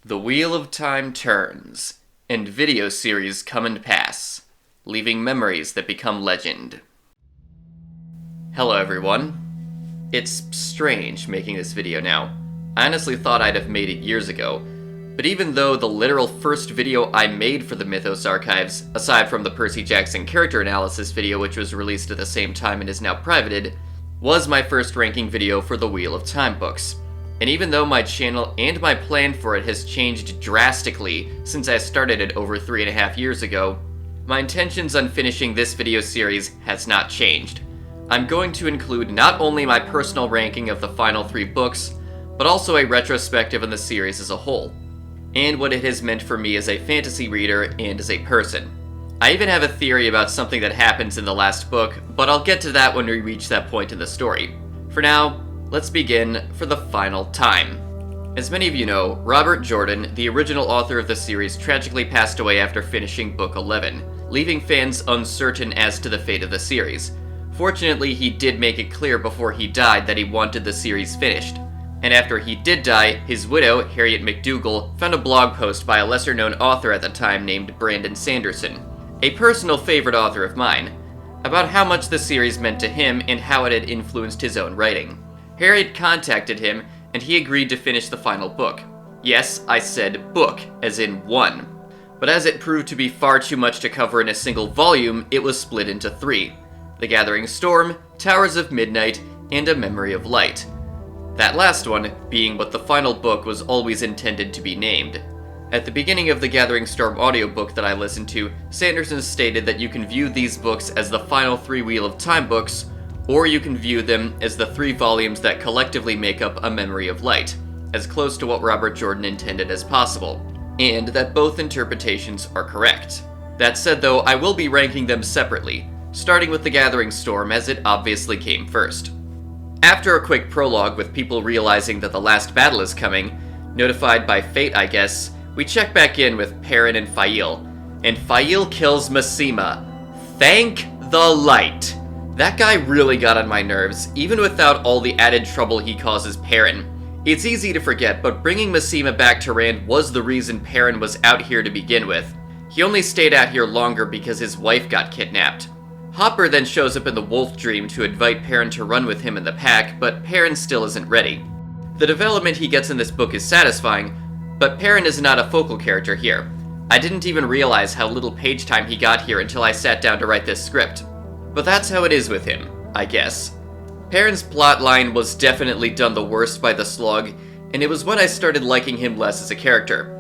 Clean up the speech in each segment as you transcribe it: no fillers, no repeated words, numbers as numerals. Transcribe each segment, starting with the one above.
The wheel of time turns, and video series come and pass, leaving memories that become legend. Hello everyone. It's strange making this video now. I honestly thought I'd have made it years ago, but even though the literal first video I made for the Mythos Archives, aside from the Percy Jackson character analysis video which was released at the same time and is now privated, was my first ranking video for the Wheel of Time books. And even though my channel and my plan for it has changed drastically since I started it over 3.5 years ago, my intentions on finishing this video series has not changed. I'm going to include not only my personal ranking of the final 3 books, but also a retrospective on the series as a whole, and what it has meant for me as a fantasy reader and as a person. I even have a theory about something that happens in the last book, but I'll get to that when we reach that point in the story. For now, let's begin for the final time. As many of you know, Robert Jordan, the original author of the series, tragically passed away after finishing book 11, leaving fans uncertain as to the fate of the series. Fortunately, he did make it clear before he died that he wanted the series finished. And after he did die, his widow, Harriet McDougal, found a blog post by a lesser-known author at the time named Brandon Sanderson, a personal favorite author of mine, about how much the series meant to him and how it had influenced his own writing. Harriet contacted him, and he agreed to finish the final book. Yes, I said book, as in one. But as it proved to be far too much to cover in a single volume, it was split into 3. The Gathering Storm, Towers of Midnight, and A Memory of Light. That last one being what the final book was always intended to be named. At the beginning of the Gathering Storm audiobook that I listened to, Sanderson stated that you can view these books as the final 3 Wheel of Time books, or you can view them as the 3 volumes that collectively make up A Memory of Light, as close to what Robert Jordan intended as possible, and that both interpretations are correct. That said though, I will be ranking them separately, starting with The Gathering Storm as it obviously came first. After a quick prologue with people realizing that the last battle is coming, notified by fate I guess, we check back in with Perrin and Faile, and Faile kills Massima. Thank the light! That guy really got on my nerves, even without all the added trouble he causes Perrin. It's easy to forget, but bringing Massima back to Rand was the reason Perrin was out here to begin with. He only stayed out here longer because his wife got kidnapped. Hopper then shows up in the Wolf Dream to invite Perrin to run with him in the pack, but Perrin still isn't ready. The development he gets in this book is satisfying, but Perrin is not a focal character here. I didn't even realize how little page time he got here until I sat down to write this script. But that's how it is with him, I guess. Perrin's plotline was definitely done the worst by the slog, and it was when I started liking him less as a character.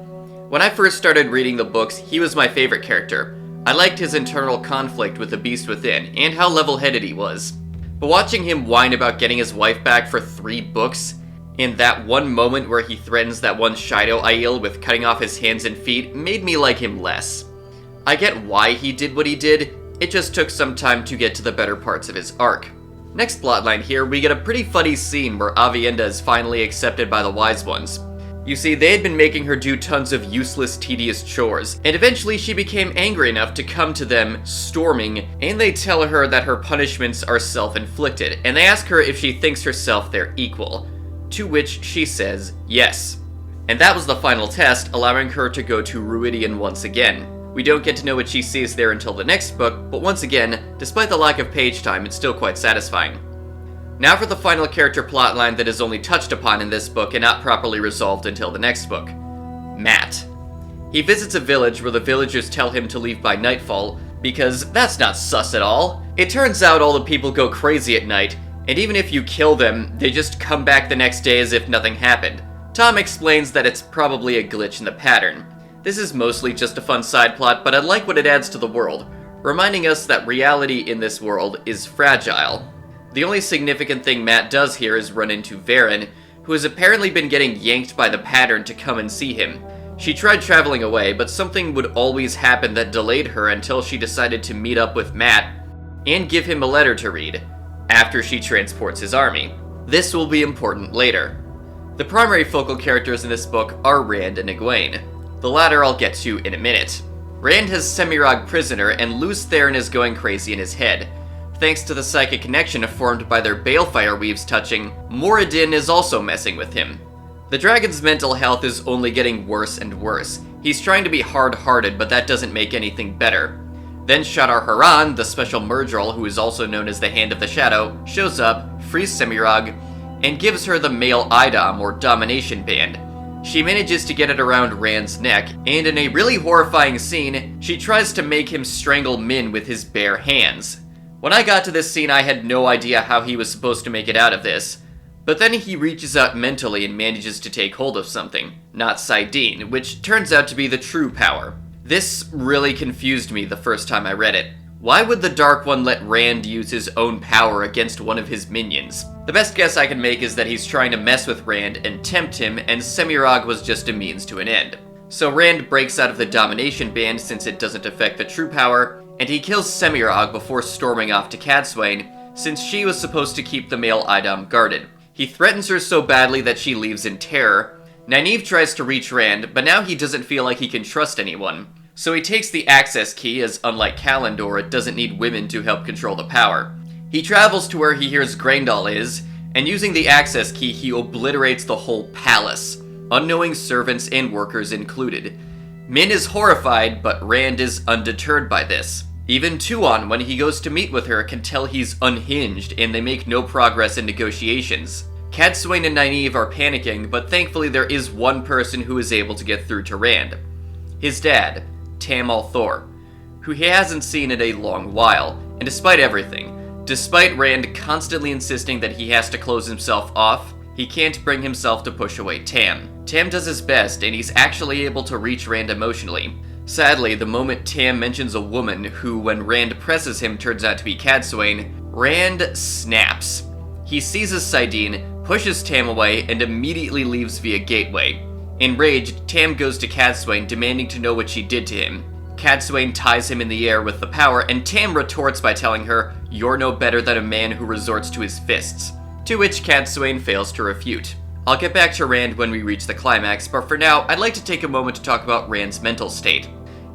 When I first started reading the books, he was my favorite character. I liked his internal conflict with the beast within, and how level-headed he was. But watching him whine about getting his wife back for 3 books, and that one moment where he threatens that one Shido Aiel with cutting off his hands and feet, made me like him less. I get why he did what he did, it just took some time to get to the better parts of his arc. Next plotline here, we get a pretty funny scene where Aviendha is finally accepted by the Wise Ones. You see, they had been making her do tons of useless, tedious chores, and eventually she became angry enough to come to them, storming, and they tell her that her punishments are self-inflicted, and they ask her if she thinks herself their equal, to which she says yes. And that was the final test, allowing her to go to Ruidian once again. We don't get to know what she sees there until the next book, but once again, despite the lack of page time, it's still quite satisfying. Now for the final character plotline that is only touched upon in this book and not properly resolved until the next book. Matt. He visits a village where the villagers tell him to leave by nightfall, because that's not sus at all. It turns out all the people go crazy at night, and even if you kill them, they just come back the next day as if nothing happened. Tom explains that it's probably a glitch in the pattern. This is mostly just a fun side plot, but I like what it adds to the world, reminding us that reality in this world is fragile. The only significant thing Matt does here is run into Varen, who has apparently been getting yanked by the pattern to come and see him. She tried traveling away, but something would always happen that delayed her until she decided to meet up with Matt and give him a letter to read, after she transports his army. This will be important later. The primary focal characters in this book are Rand and Egwene. The latter I'll get to in a minute. Rand has Semirog prisoner, and Lews Therin is going crazy in his head. Thanks to the psychic connection formed by their balefire weaves touching, Moradin is also messing with him. The dragon's mental health is only getting worse and worse. He's trying to be hard-hearted, but that doesn't make anything better. Then Shadar Haran, the special Murdral, who is also known as the Hand of the Shadow, shows up, frees Semirog, and gives her the male Idom, or Domination Band. She manages to get it around Rand's neck, and in a really horrifying scene, she tries to make him strangle Min with his bare hands. When I got to this scene, I had no idea how he was supposed to make it out of this. But then he reaches out mentally and manages to take hold of something, not Saidin, which turns out to be the true power. This really confused me the first time I read it. Why would the Dark One let Rand use his own power against one of his minions? The best guess I can make is that he's trying to mess with Rand and tempt him, and Semirog was just a means to an end. So Rand breaks out of the Domination Band since it doesn't affect the true power, and he kills Semirog before storming off to Cadsuane, since she was supposed to keep the male Idom guarded. He threatens her so badly that she leaves in terror. Nynaeve tries to reach Rand, but now he doesn't feel like he can trust anyone. So he takes the access key, as unlike Kalendor, it doesn't need women to help control the power. He travels to where he hears Graendal is, and using the access key he obliterates the whole palace, unknowing servants and workers included. Min is horrified, but Rand is undeterred by this. Even Tuon, when he goes to meet with her, can tell he's unhinged, and they make no progress in negotiations. Cadsuane and Nynaeve are panicking, but thankfully there is one person who is able to get through to Rand. His dad, Tam al'Thor, who he hasn't seen in a long while, and despite everything, despite Rand constantly insisting that he has to close himself off, he can't bring himself to push away Tam. Tam does his best, and he's actually able to reach Rand emotionally. Sadly, the moment Tam mentions a woman who, when Rand presses him, turns out to be Cadsuane, Rand snaps. He seizes Saidin, pushes Tam away, and immediately leaves via gateway. Enraged, Tam goes to Cadsuane, demanding to know what she did to him. Cadsuane ties him in the air with the power, and Tam retorts by telling her, "You're no better than a man who resorts to his fists," to which Cadsuane fails to refute. I'll get back to Rand when we reach the climax, but for now, I'd like to take a moment to talk about Rand's mental state.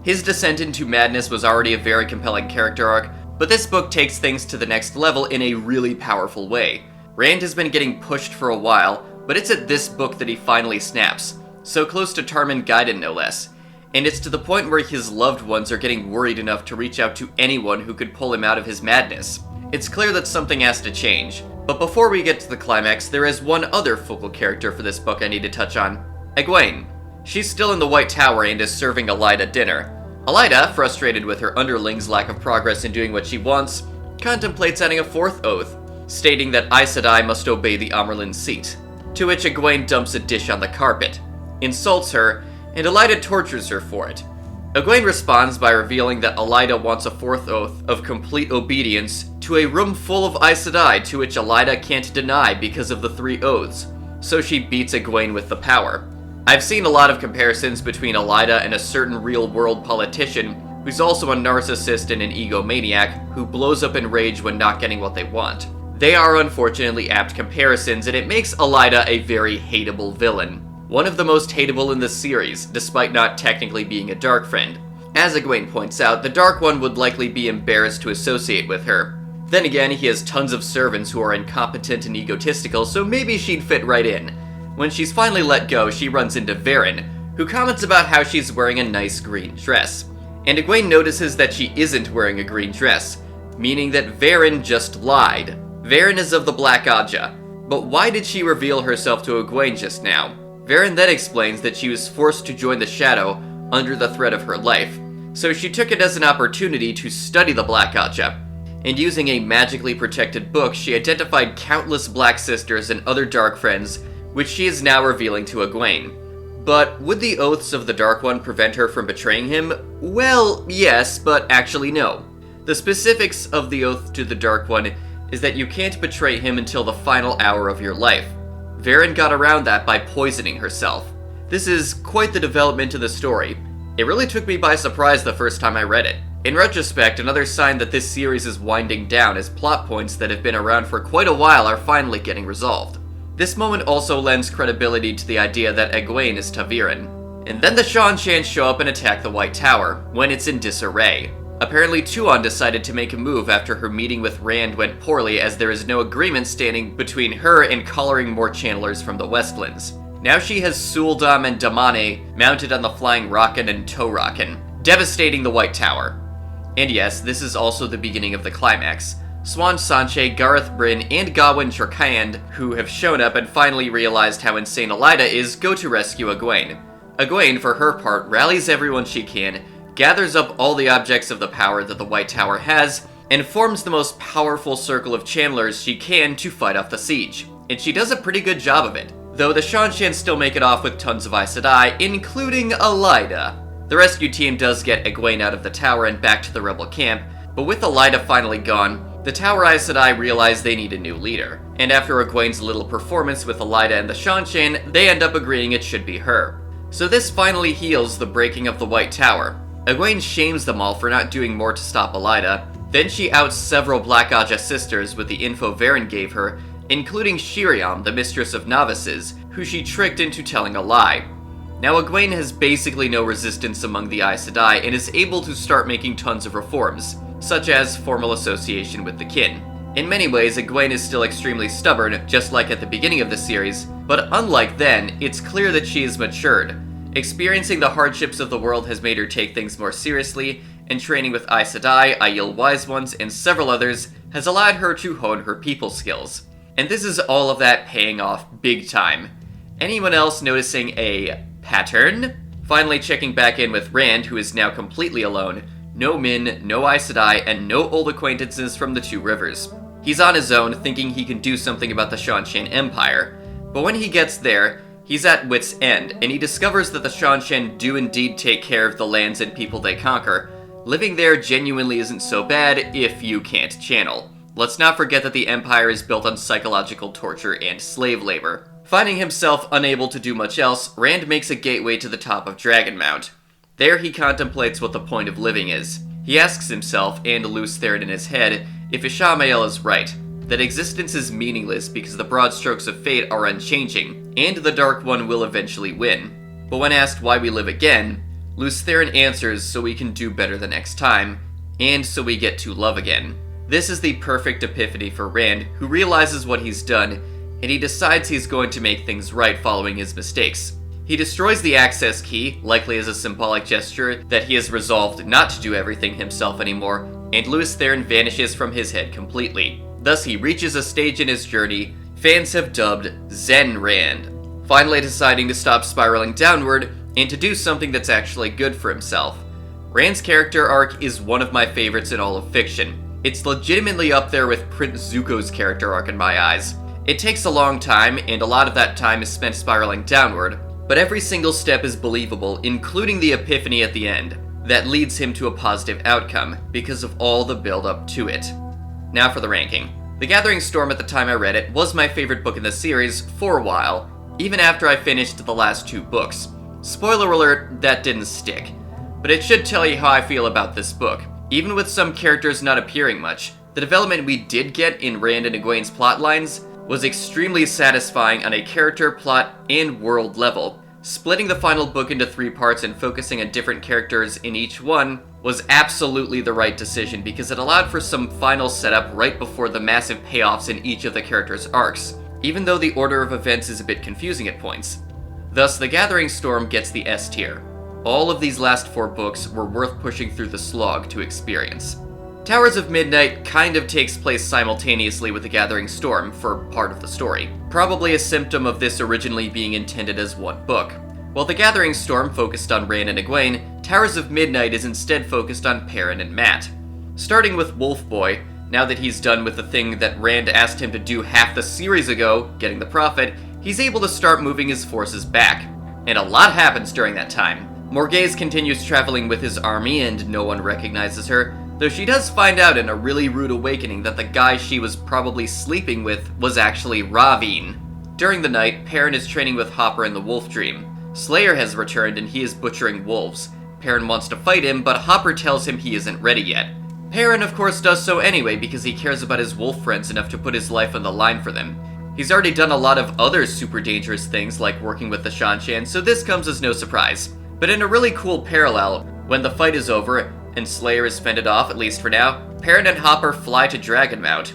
His descent into madness was already a very compelling character arc, but this book takes things to the next level in a really powerful way. Rand has been getting pushed for a while, but it's at this book that he finally snaps, so close to Tarmon Gaiden no less, and it's to the point where his loved ones are getting worried enough to reach out to anyone who could pull him out of his madness. It's clear that something has to change, but before we get to the climax, there is one other focal character for this book I need to touch on, Egwene. She's still in the White Tower and is serving Elaida dinner. Elaida, frustrated with her underlings' lack of progress in doing what she wants, contemplates adding a fourth oath, stating that Aes Sedai must obey the Amyrlin seat, to which Egwene dumps a dish on the carpet, insults her, and Elaida tortures her for it. Egwene responds by revealing that Elaida wants a fourth oath of complete obedience to a room full of Aes Sedai, to which Elaida can't deny because of the 3 oaths, so she beats Egwene with the power. I've seen a lot of comparisons between Elaida and a certain real-world politician who's also a narcissist and an egomaniac who blows up in rage when not getting what they want. They are unfortunately apt comparisons, and it makes Elaida a very hateable villain. One of the most hateable in the series, despite not technically being a Dark Friend. As Egwene points out, the Dark One would likely be embarrassed to associate with her. Then again, he has tons of servants who are incompetent and egotistical, so maybe she'd fit right in. When she's finally let go, she runs into Verin, who comments about how she's wearing a nice green dress. And Egwene notices that she isn't wearing a green dress, meaning that Verin just lied. Verin is of the Black Aja, but why did she reveal herself to Egwene just now? Verin then explains that she was forced to join the Shadow under the threat of her life, so she took it as an opportunity to study the Black Aja. And using a magically protected book, she identified countless Black Sisters and other Dark Friends, which she is now revealing to Egwene. But would the oaths of the Dark One prevent her from betraying him? Well, yes, but actually no. The specifics of the oath to the Dark One is that you can't betray him until the final hour of your life. Verin got around that by poisoning herself. This is quite the development in the story. It really took me by surprise the first time I read it. In retrospect, another sign that this series is winding down is plot points that have been around for quite a while are finally getting resolved. This moment also lends credibility to the idea that Egwene is ta'veren. And then the Seanchan show up and attack the White Tower, when it's in disarray. Apparently Tuon decided to make a move after her meeting with Rand went poorly, as there is no agreement standing between her and collaring more channelers from the Westlands. Now she has Suldam and Damane mounted on the flying Rockin and Torockin, devastating the White Tower. And yes, this is also the beginning of the climax. Swan Sanche, Gareth Bryn, and Gawain Chorkand, who have shown up and finally realized how insane Elaida is, go to rescue Egwene. Egwene, for her part, rallies everyone she can, gathers up all the objects of the power that the White Tower has, and forms the most powerful circle of channelers she can to fight off the siege. And she does a pretty good job of it, though the Seanchan still make it off with tons of Aes Sedai, including Elaida. The rescue team does get Egwene out of the tower and back to the rebel camp, but with Elaida finally gone, the Tower Aes Sedai realize they need a new leader. And after Egwene's little performance with Elaida and the Seanchan, they end up agreeing it should be her. So this finally heals the breaking of the White Tower. Egwene shames them all for not doing more to stop Elaida. Then she outs several Black Aja sisters with the info Varen gave her, including Shiriam, the mistress of novices, who she tricked into telling a lie. Now Egwene has basically no resistance among the Aes Sedai and is able to start making tons of reforms, such as formal association with the kin. In many ways, Egwene is still extremely stubborn, just like at the beginning of the series, but unlike then, it's clear that she has matured. Experiencing the hardships of the world has made her take things more seriously, and training with Aes Sedai, Aiel Wise Ones, and several others has allowed her to hone her people skills. And this is all of that paying off big time. Anyone else noticing a pattern? Finally checking back in with Rand, who is now completely alone. No Min, no Aes Sedai, and no old acquaintances from the Two Rivers. He's on his own, thinking he can do something about the Seanchan Empire. But when he gets there, he's at wit's end, and he discovers that the Seanchan do indeed take care of the lands and people they conquer. Living there genuinely isn't so bad if you can't channel. Let's not forget that the Empire is built on psychological torture and slave labor. Finding himself unable to do much else, Rand makes a gateway to the top of Dragonmount. There he contemplates what the point of living is. He asks himself, and Lews Therin in his head, if Ishamael is right, that existence is meaningless because the broad strokes of fate are unchanging, and the Dark One will eventually win. But when asked why we live again, Lews Therin answers so we can do better the next time, and so we get to love again. This is the perfect epiphany for Rand, who realizes what he's done, and he decides he's going to make things right following his mistakes. He destroys the access key, likely as a symbolic gesture that he has resolved not to do everything himself anymore, and Lews Therin vanishes from his head completely. Thus he reaches a stage in his journey fans have dubbed Zen Rand, finally deciding to stop spiraling downward and to do something that's actually good for himself. Rand's character arc is one of my favorites in all of fiction. It's legitimately up there with Prince Zuko's character arc in my eyes. It takes a long time, and a lot of that time is spent spiraling downward, but every single step is believable, including the epiphany at the end, that leads him to a positive outcome, because of all the build-up to it. Now for the ranking. The Gathering Storm at the time I read it was my favorite book in the series for a while, even after I finished the last 2 books. Spoiler alert, that didn't stick. But it should tell you how I feel about this book. Even with some characters not appearing much, the development we did get in Rand and Egwene's plotlines was extremely satisfying on a character, plot, and world level. Splitting the final book into 3 parts and focusing on different characters in each one was absolutely the right decision because it allowed for some final setup right before the massive payoffs in each of the characters' arcs, even though the order of events is a bit confusing at points. Thus, The Gathering Storm gets the S tier. All of these last 4 books were worth pushing through the slog to experience. Towers of Midnight kind of takes place simultaneously with The Gathering Storm for part of the story, probably a symptom of this originally being intended as one book. While The Gathering Storm focused on Rand and Egwene, Towers of Midnight is instead focused on Perrin and Mat. Starting with Wolfboy, now that he's done with the thing that Rand asked him to do half the series ago, getting the Prophet, he's able to start moving his forces back. And a lot happens during that time. Morghese continues traveling with his army and no one recognizes her, though she does find out in a really rude awakening that the guy she was probably sleeping with was actually Ravine. During the night, Perrin is training with Hopper in the Wolf Dream. Slayer has returned and he is butchering wolves. Perrin wants to fight him, but Hopper tells him he isn't ready yet. Perrin of course does so anyway because he cares about his wolf friends enough to put his life on the line for them. He's already done a lot of other super dangerous things like working with the Seanchan, so this comes as no surprise. But in a really cool parallel, when the fight is over and Slayer is fended off, at least for now, Perrin and Hopper fly to Dragonmount.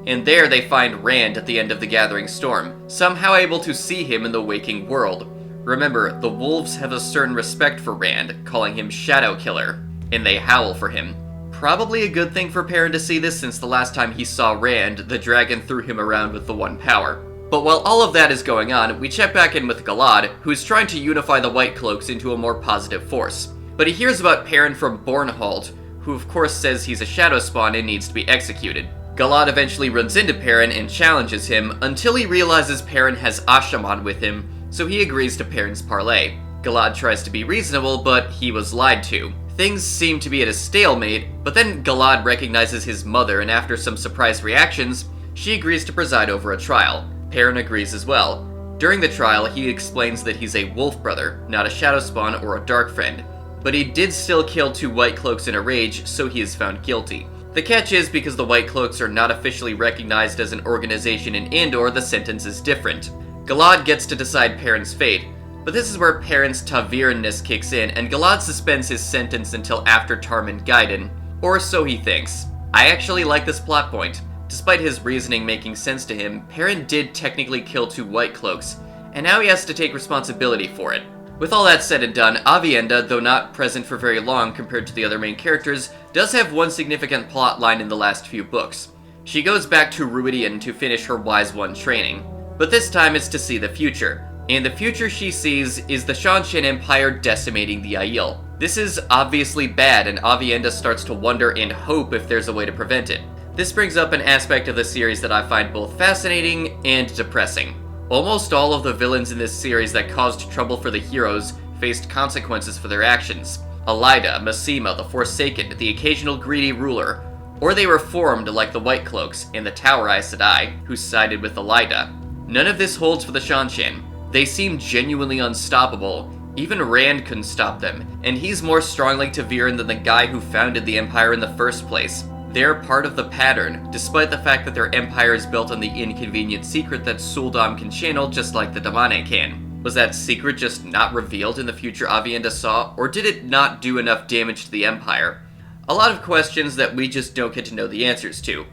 and there they find Rand at the end of the gathering storm, somehow able to see him in the waking world. Remember, the wolves have a certain respect for Rand, calling him Shadow Killer, and they howl for him. Probably a good thing for Perrin to see this, since the last time he saw Rand, the dragon threw him around with the One Power. But while all of that is going on, we check back in with MacLeod, who is trying to unify the White Cloaks into a more positive force. But he hears about Perrin from Bornhold, who of course says he's a shadow spawn and needs to be executed. MacLeod eventually runs into Perrin and challenges him, until he realizes Perrin has Ashaman with him, so he agrees to Perrin's parlay. MacLeod tries to be reasonable, but he was lied to. Things seem to be at a stalemate, but then MacLeod recognizes his mother, and after some surprise reactions, she agrees to preside over a trial. Perrin agrees as well. During the trial, he explains that he's a wolf brother, not a shadow spawn or a dark friend. But he did still kill 2 White Cloaks in a rage, so he is found guilty. The catch is, because the White Cloaks are not officially recognized as an organization in Andor, the sentence is different. MacLeod gets to decide Perrin's fate, but this is where Perrin's Ta'veren-ness kicks in, and MacLeod suspends his sentence until after Tarmon Gaiden, or so he thinks. I actually like this plot point. Despite his reasoning making sense to him, Perrin did technically kill 2 White Cloaks, and now he has to take responsibility for it. With all that said and done, Aviendha, though not present for very long compared to the other main characters, does have one significant plot line in the last few books. She goes back to Ruidian to finish her Wise One training, but this time it's to see the future. And the future she sees is the Seanchan Empire decimating the Aiel. This is obviously bad, and Aviendha starts to wonder and hope if there's a way to prevent it. This brings up an aspect of the series that I find both fascinating and depressing. Almost all of the villains in this series that caused trouble for the heroes faced consequences for their actions. Elida, Masema, the Forsaken, the occasional greedy ruler, or they reformed like the White Cloaks and the Tower Aes Sedai, who sided with Elida. None of this holds for the Seanchan. They seem genuinely unstoppable. Even Rand couldn't stop them, and he's more strongly Ta'veren than the guy who founded the Empire in the first place. They're part of the pattern, despite the fact that their empire is built on the inconvenient secret that Sul'dam can channel just like the Damane can. Was that secret just not revealed in the future Aviendha saw, or did it not do enough damage to the Empire? A lot of questions that we just don't get to know the answers to.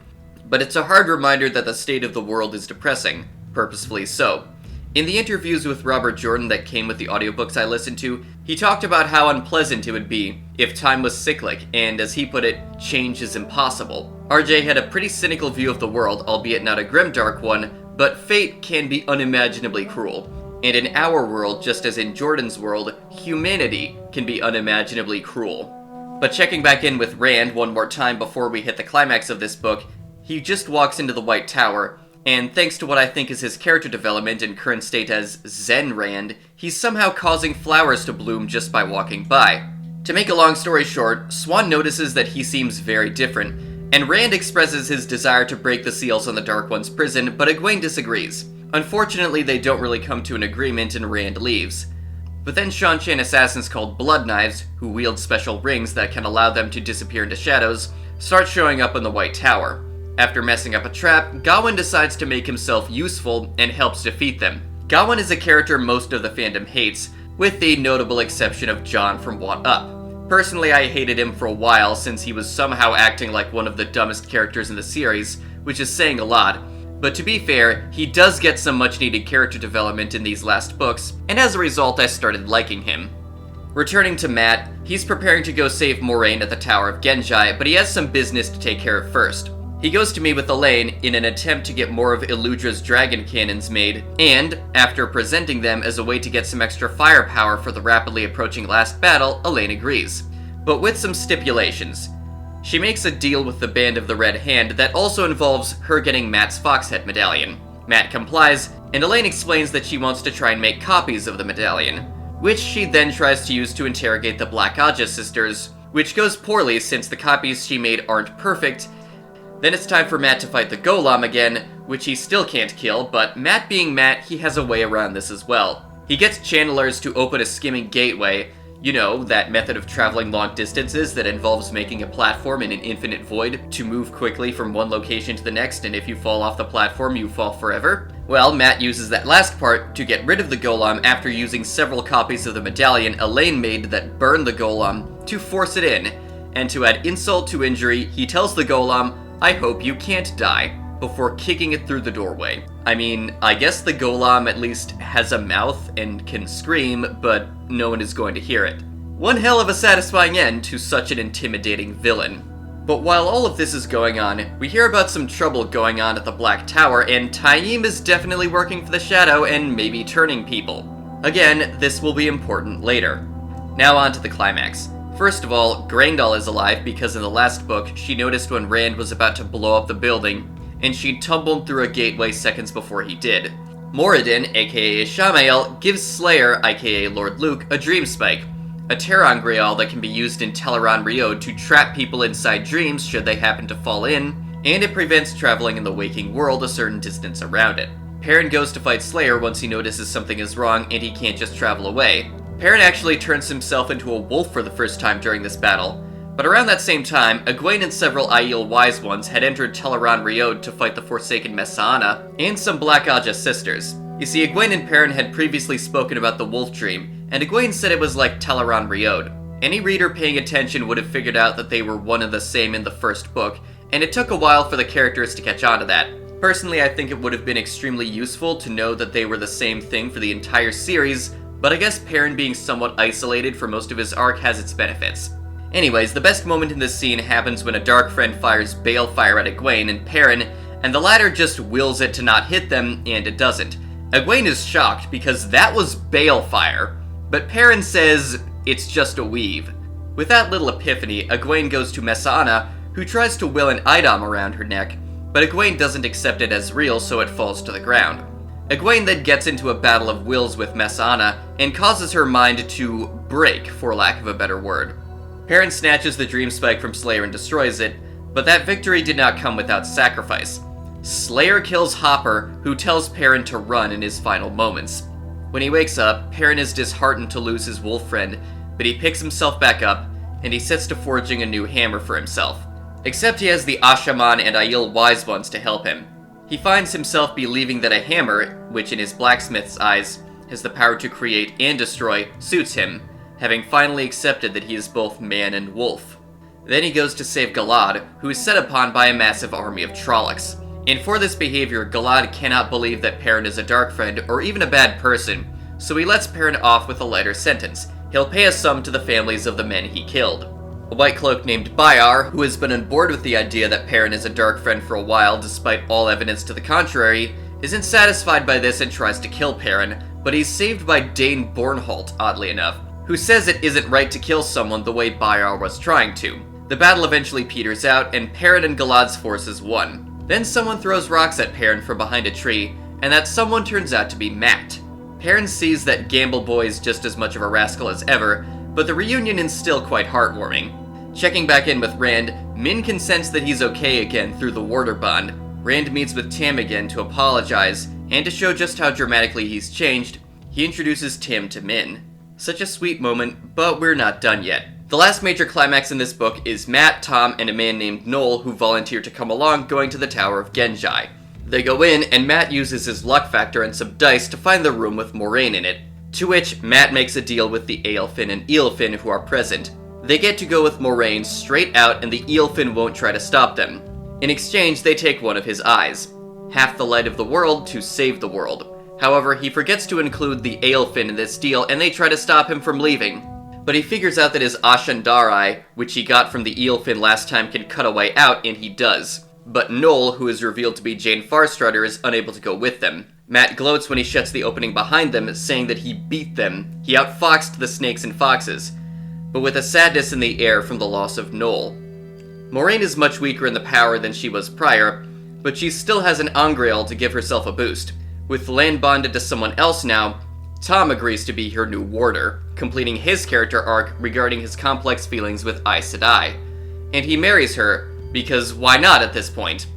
But it's a hard reminder that the state of the world is depressing, purposefully so. In the interviews with Robert Jordan that came with the audiobooks I listened to, he talked about how unpleasant it would be if time was cyclic, and as he put it, change is impossible. RJ had a pretty cynical view of the world, albeit not a grimdark one, but fate can be unimaginably cruel. And in our world, just as in Jordan's world, humanity can be unimaginably cruel. But checking back in with Rand one more time before we hit the climax of this book, he just walks into the White Tower, and thanks to what I think is his character development and current state as Zen Rand, he's somehow causing flowers to bloom just by walking by. To make a long story short, Swan notices that he seems very different, and Rand expresses his desire to break the seals on the Dark One's prison, but Egwene disagrees. Unfortunately, they don't really come to an agreement and Rand leaves. But then Seanchan assassins called Blood Knives, who wield special rings that can allow them to disappear into shadows, start showing up in the White Tower. After messing up a trap, Gawain decides to make himself useful and helps defeat them. Gawain is a character most of the fandom hates, with the notable exception of Jon from What Up. Personally, I hated him for a while since he was somehow acting like one of the dumbest characters in the series, which is saying a lot. But to be fair, he does get some much needed character development in these last books, and as a result I started liking him. Returning to Mat, he's preparing to go save Moraine at the Tower of Genjai, but he has some business to take care of first. He goes to meet with Elaine in an attempt to get more of Eludra's dragon cannons made, and, after presenting them as a way to get some extra firepower for the rapidly approaching last battle, Elaine agrees. But with some stipulations. She makes a deal with the Band of the Red Hand that also involves her getting Mat's Foxhead medallion. Mat complies, and Elaine explains that she wants to try and make copies of the medallion, which she then tries to use to interrogate the Black Aja sisters, which goes poorly since the copies she made aren't perfect. Then it's time for Mat to fight the Golem again, which he still can't kill, but Mat being Mat, he has a way around this as well. He gets channelers to open a skimming gateway, you know, that method of traveling long distances that involves making a platform in an infinite void to move quickly from one location to the next, and if you fall off the platform, you fall forever. Well, Mat uses that last part to get rid of the Golem after using several copies of the medallion Elaine made that burn the Golem to force it in. And to add insult to injury, he tells the Golem, "I hope you can't die." before kicking it through the doorway. I mean, I guess the golem at least has a mouth and can scream, but no one is going to hear it. One hell of a satisfying end to such an intimidating villain. But while all of this is going on, we hear about some trouble going on at the Black Tower, and Taim is definitely working for the Shadow and maybe turning people. Again, this will be important later. Now on to the climax. First of all, Graendal is alive because in the last book, she noticed when Rand was about to blow up the building, and she tumbled through a gateway seconds before he did. Moradin, aka Ishamael, gives Slayer, aka Lord Luke, a dream spike, a ter'angreal that can be used in Teleron Riod to trap people inside dreams should they happen to fall in, and it prevents traveling in the waking world a certain distance around it. Perrin goes to fight Slayer once he notices something is wrong and he can't just travel away. Perrin actually turns himself into a wolf for the first time during this battle, but around that same time, Egwene and several Aiel Wise Ones had entered Teleron Riod to fight the Forsaken Messaana and some Black Aja sisters. You see, Egwene and Perrin had previously spoken about the wolf dream, and Egwene said it was like Teleron Riod. Any reader paying attention would have figured out that they were one and the same in the first book, and it took a while for the characters to catch on to that. Personally, I think it would have been extremely useful to know that they were the same thing for the entire series, but I guess Perrin being somewhat isolated for most of his arc has its benefits. Anyways, the best moment in this scene happens when a dark friend fires balefire at Egwene and Perrin, and the latter just wills it to not hit them, and it doesn't. Egwene is shocked because that was balefire, but Perrin says it's just a weave. With that little epiphany, Egwene goes to Messaana, who tries to will an idam around her neck, but Egwene doesn't accept it as real, so it falls to the ground. Egwene then gets into a battle of wills with Messaana, and causes her mind to break, for lack of a better word. Perrin snatches the Dream Spike from Slayer and destroys it, but that victory did not come without sacrifice. Slayer kills Hopper, who tells Perrin to run in his final moments. When he wakes up, Perrin is disheartened to lose his wolf friend, but he picks himself back up, and he sets to forging a new hammer for himself. Except he has the Ashaman and Aiel Wise Ones to help him. He finds himself believing that a hammer, which in his blacksmith's eyes has the power to create and destroy, suits him, having finally accepted that he is both man and wolf. Then he goes to save Galad, who is set upon by a massive army of Trollocs. And for this behavior, Galad cannot believe that Perrin is a dark friend or even a bad person, so he lets Perrin off with a lighter sentence. He'll pay a sum to the families of the men he killed. A white cloak named Bayar, who has been on board with the idea that Perrin is a dark friend for a while despite all evidence to the contrary, isn't satisfied by this and tries to kill Perrin, but he's saved by Dane Bornholt, oddly enough, who says it isn't right to kill someone the way Bayar was trying to. The battle eventually peters out, and Perrin and Galad's forces won. Then someone throws rocks at Perrin from behind a tree, and that someone turns out to be Matt. Perrin sees that Gamble Boy is just as much of a rascal as ever, but the reunion is still quite heartwarming. Checking back in with Rand, Min can sense that he's okay again through the Warder Bond. Rand meets with Tim again to apologize, and to show just how dramatically he's changed, he introduces Tim to Min. Such a sweet moment, but we're not done yet. The last major climax in this book is Matt, Tom, and a man named Noel who volunteer to come along going to the Tower of Genjai. They go in, and Matt uses his luck factor and some dice to find the room with Moraine in it, to which Matt makes a deal with the Aelfin and Eelfin who are present. They get to go with Moraine straight out, and the Eelfin won't try to stop them. In exchange, they take one of his eyes, half the light of the world, to save the world. However, he forgets to include the Aelfin in this deal, and they try to stop him from leaving. But he figures out that his Ashandar eye, which he got from the Eelfin last time, can cut a way out, and he does. But Noel, who is revealed to be Jane Farstrutter, is unable to go with them. Matt gloats when he shuts the opening behind them, saying that he beat them. He outfoxed the snakes and foxes, but with a sadness in the air from the loss of Noel. Moraine is much weaker in the power than she was prior, but she still has an Angreal to give herself a boost. With Lan bonded to someone else now, Tom agrees to be her new warder, completing his character arc regarding his complex feelings with Aes Sedai. And he marries her, because why not at this point?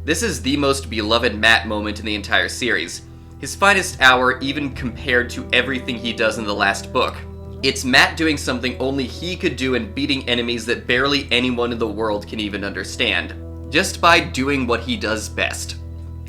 This is the most beloved Matt moment in the entire series. His finest hour even compared to everything he does in the last book. It's Matt doing something only he could do and beating enemies that barely anyone in the world can even understand, just by doing what he does best.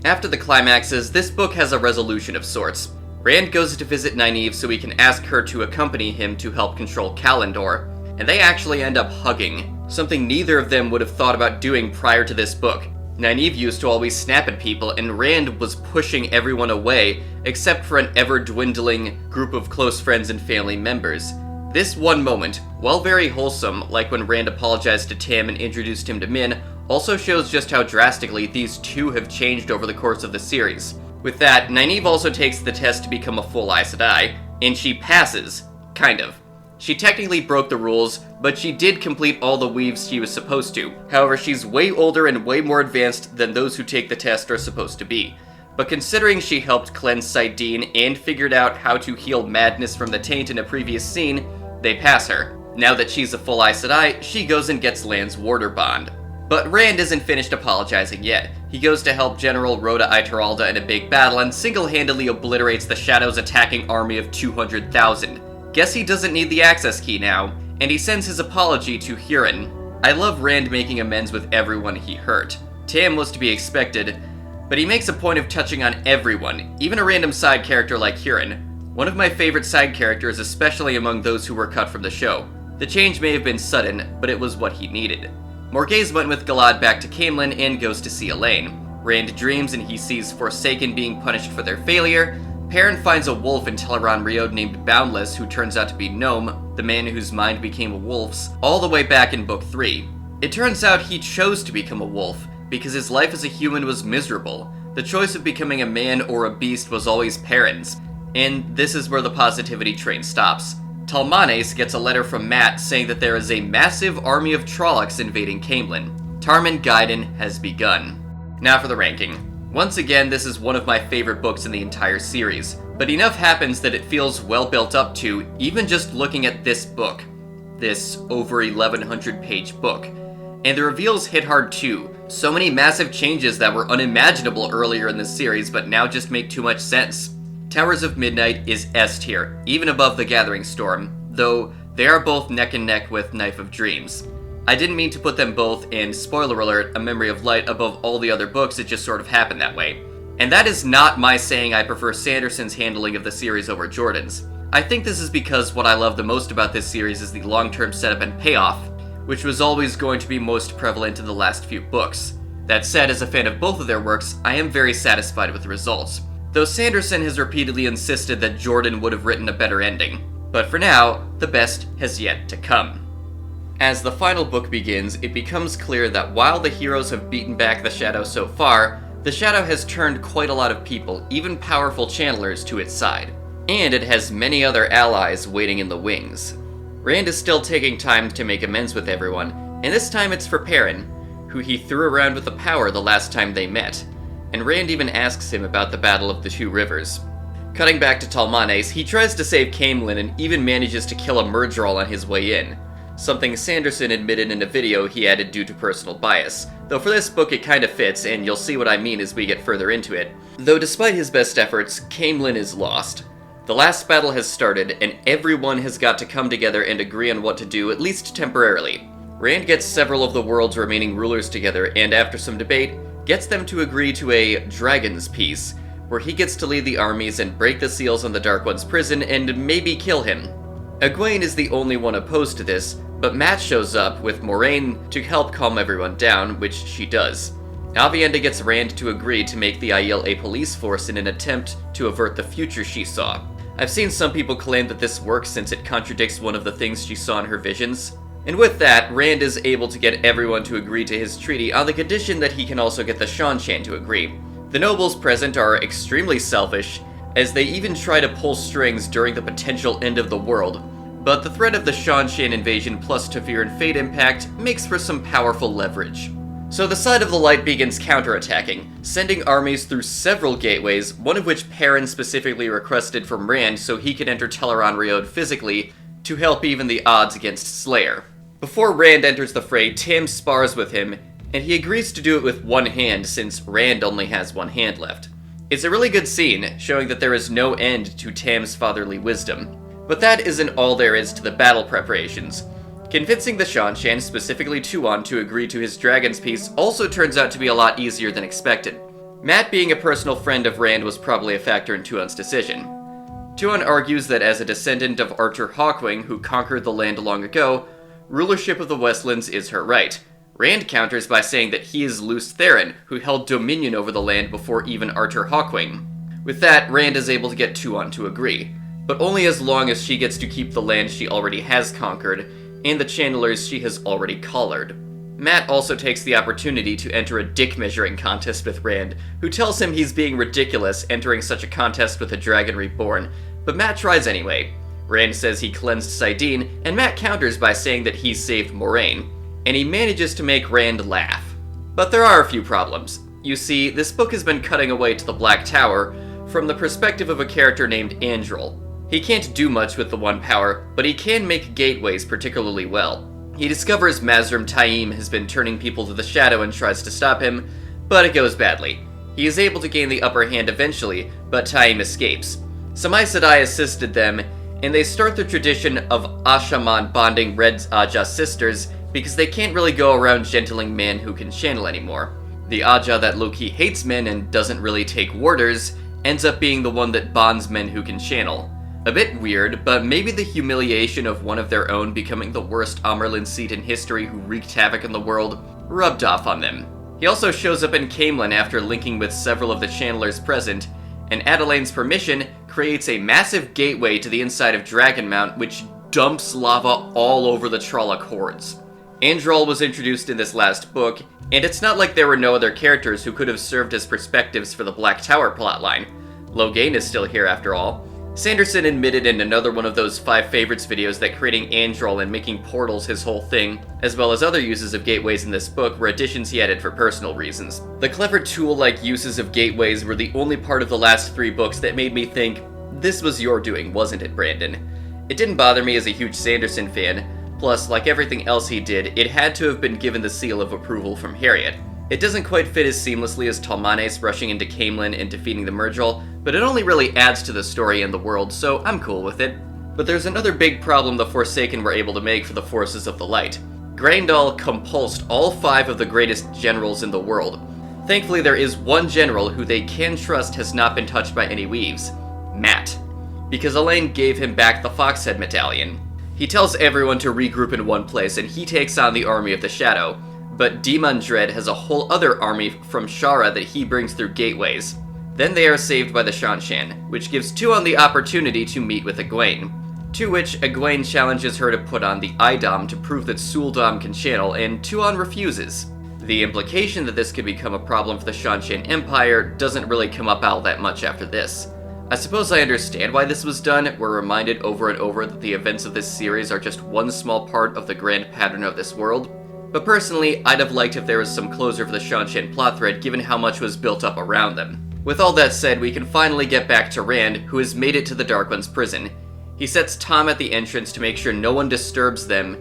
After the climaxes, this book has a resolution of sorts. Rand goes to visit Nynaeve so he can ask her to accompany him to help control Kalendor, and they actually end up hugging, something neither of them would have thought about doing prior to this book. Nynaeve used to always snap at people, and Rand was pushing everyone away, except for an ever-dwindling group of close friends and family members. This one moment, while very wholesome, like when Rand apologized to Tam and introduced him to Min, also shows just how drastically these two have changed over the course of the series. With that, Nynaeve also takes the test to become a full Aes Sedai, and she passes. Kind of. She technically broke the rules, but she did complete all the weaves she was supposed to. However, she's way older and way more advanced than those who take the test are supposed to be. But considering she helped cleanse Saidin and figured out how to heal madness from the taint in a previous scene, they pass her. Now that she's a full Aes Sedai, she goes and gets Lan's warder bond. But Rand isn't finished apologizing yet. He goes to help General Rhoda Ituralda in a big battle and single-handedly obliterates the Shadow's attacking army of 200,000. Guess he doesn't need the access key now, and he sends his apology to Huron. I love Rand making amends with everyone he hurt. Tam was to be expected, but he makes a point of touching on everyone, even a random side character like Huron. One of my favorite side characters, especially among those who were cut from the show. The change may have been sudden, but it was what he needed. Morghese went with Galad back to Caemlyn and goes to see Elaine. Rand dreams and he sees Forsaken being punished for their failure. Perrin finds a wolf in Teleron-Riod named Boundless, who turns out to be Gnome, the man whose mind became a wolf's, all the way back in Book 3. It turns out he chose to become a wolf, because his life as a human was miserable. The choice of becoming a man or a beast was always Perrin's, and this is where the positivity train stops. Talmanes gets a letter from Mat saying that there is a massive army of Trollocs invading Caemlyn. Tarmon Gaiden has begun. Now for the ranking. Once again, this is one of my favorite books in the entire series, but enough happens that it feels well built up to, even just looking at this book. This over 1,100 page book. And the reveals hit hard too. So many massive changes that were unimaginable earlier in this series, but now just make too much sense. Towers of Midnight is S tier, even above The Gathering Storm, though they are both neck and neck with Knife of Dreams. I didn't mean to put them both in, spoiler alert, A Memory of Light above all the other books, it just sort of happened that way. And that is not my saying I prefer Sanderson's handling of the series over Jordan's. I think this is because what I love the most about this series is the long-term setup and payoff, which was always going to be most prevalent in the last few books. That said, as a fan of both of their works, I am very satisfied with the results, though Sanderson has repeatedly insisted that Jordan would have written a better ending. But for now, the best has yet to come. As the final book begins, it becomes clear that while the heroes have beaten back the Shadow so far, the Shadow has turned quite a lot of people, even powerful channelers, to its side. And it has many other allies waiting in the wings. Rand is still taking time to make amends with everyone, and this time it's for Perrin, who he threw around with the power the last time they met. And Rand even asks him about the Battle of the Two Rivers. Cutting back to Talmanes, he tries to save Caemlyn and even manages to kill a Murdral on his way in. Something Sanderson admitted in a video he added due to personal bias. Though for this book it kinda fits, and you'll see what I mean as we get further into it. Though despite his best efforts, Caemlyn is lost. The last battle has started, and everyone has got to come together and agree on what to do, at least temporarily. Rand gets several of the world's remaining rulers together, and after some debate, gets them to agree to a Dragon's Peace, where he gets to lead the armies and break the seals on the Dark One's prison and maybe kill him. Egwene is the only one opposed to this, but Mat shows up with Moraine to help calm everyone down, which she does. Aviendha gets Rand to agree to make the Aiel a police force in an attempt to avert the future she saw. I've seen some people claim that this works since it contradicts one of the things she saw in her visions. And with that, Rand is able to get everyone to agree to his treaty on the condition that he can also get the Seanchan to agree. The nobles present are extremely selfish, as they even try to pull strings during the potential end of the world. But the threat of the Seanchan invasion plus Teferi and Fate impact makes for some powerful leverage. So the side of the light begins counterattacking, sending armies through several gateways, one of which Perrin specifically requested from Rand so he could enter Teleron-Riod physically to help even the odds against Slayer. Before Rand enters the fray, Tam spars with him, and he agrees to do it with one hand since Rand only has one hand left. It's a really good scene, showing that there is no end to Tam's fatherly wisdom. But that isn't all there is to the battle preparations. Convincing the Seanchan, specifically Tuon, to agree to his Dragon's Peace also turns out to be a lot easier than expected. Mat being a personal friend of Rand was probably a factor in Tuon's decision. Tuon argues that as a descendant of Arthur Hawkwing, who conquered the land long ago, rulership of the Westlands is her right. Rand counters by saying that he is Lews Therin, who held dominion over the land before even Arthur Hawkwing. With that, Rand is able to get Tuon to agree, but only as long as she gets to keep the land she already has conquered, and the channelers she has already collared. Mat also takes the opportunity to enter a dick-measuring contest with Rand, who tells him he's being ridiculous entering such a contest with a dragon reborn, but Mat tries anyway. Rand says he cleansed Saidin, and Mat counters by saying that he saved Moraine, and he manages to make Rand laugh. But there are a few problems. You see, this book has been cutting away to the Black Tower from the perspective of a character named Andral. He can't do much with the One Power, but he can make gateways particularly well. He discovers Mazrim Taim has been turning people to the shadow and tries to stop him, but it goes badly. He is able to gain the upper hand eventually, but Taim escapes. Some Aes Sedai assisted them, and they start the tradition of Ashaman bonding Red Aja sisters because they can't really go around gentling men who can channel anymore. The Aja that Loki hates men and doesn't really take warders ends up being the one that bonds men who can channel. A bit weird, but maybe the humiliation of one of their own becoming the worst Amyrlin seat in history who wreaked havoc in the world rubbed off on them. He also shows up in Caemlyn after linking with several of the channelers present, and Adelaine's permission creates a massive gateway to the inside of Dragonmount which dumps lava all over the Trolloc hordes. Andral was introduced in this last book, and it's not like there were no other characters who could have served as perspectives for the Black Tower plotline. Logain is still here after all. Sanderson admitted in another one of those 5 favorites videos that creating Andral and making portals his whole thing, as well as other uses of gateways in this book, were additions he added for personal reasons. The clever tool-like uses of gateways were the only part of the last 3 books that made me think, this was your doing, wasn't it, Brandon? It didn't bother me as a huge Sanderson fan, plus, like everything else he did, it had to have been given the seal of approval from Harriet. It doesn't quite fit as seamlessly as Talmanes rushing into Caemlyn and defeating the Myrgel, but it only really adds to the story and the world, so I'm cool with it. But there's another big problem the Forsaken were able to make for the Forces of the Light. Graendal compulsed all 5 of the greatest generals in the world. Thankfully there is one general who they can trust has not been touched by any weaves. Mat. Because Elaine gave him back the Foxhead Medallion. He tells everyone to regroup in one place and he takes on the Army of the Shadow. But Demon Dread has a whole other army from Shara that he brings through gateways. Then they are saved by the Shanshan, which gives Tuon the opportunity to meet with Egwene. To which Egwene challenges her to put on the Idom to prove that Suldam can channel, and Tuon refuses. The implication that this could become a problem for the Shanshan Empire doesn't really come up all that much after this. I suppose I understand why this was done. We're reminded over and over that the events of this series are just one small part of the grand pattern of this world. But personally, I'd have liked if there was some closure for the Shanshan plot thread given how much was built up around them. With all that said, we can finally get back to Rand, who has made it to the Dark One's prison. He sets Tom at the entrance to make sure no one disturbs them,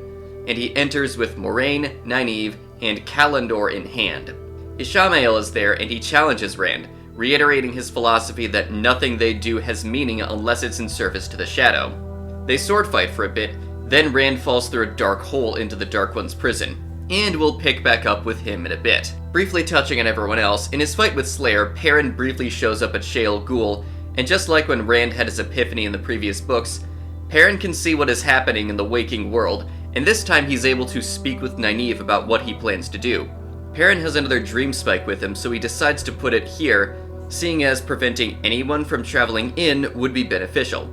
and he enters with Moraine, Nynaeve, and Kalendor in hand. Ishamael is there and he challenges Rand, reiterating his philosophy that nothing they do has meaning unless it's in service to the Shadow. They sword fight for a bit, then Rand falls through a dark hole into the Dark One's prison, and we'll pick back up with him in a bit. Briefly touching on everyone else, in his fight with Slayer, Perrin briefly shows up at Shale Ghul, and just like when Rand had his epiphany in the previous books, Perrin can see what is happening in the waking world, and this time he's able to speak with Nynaeve about what he plans to do. Perrin has another dream spike with him, so he decides to put it here, seeing as preventing anyone from traveling in would be beneficial.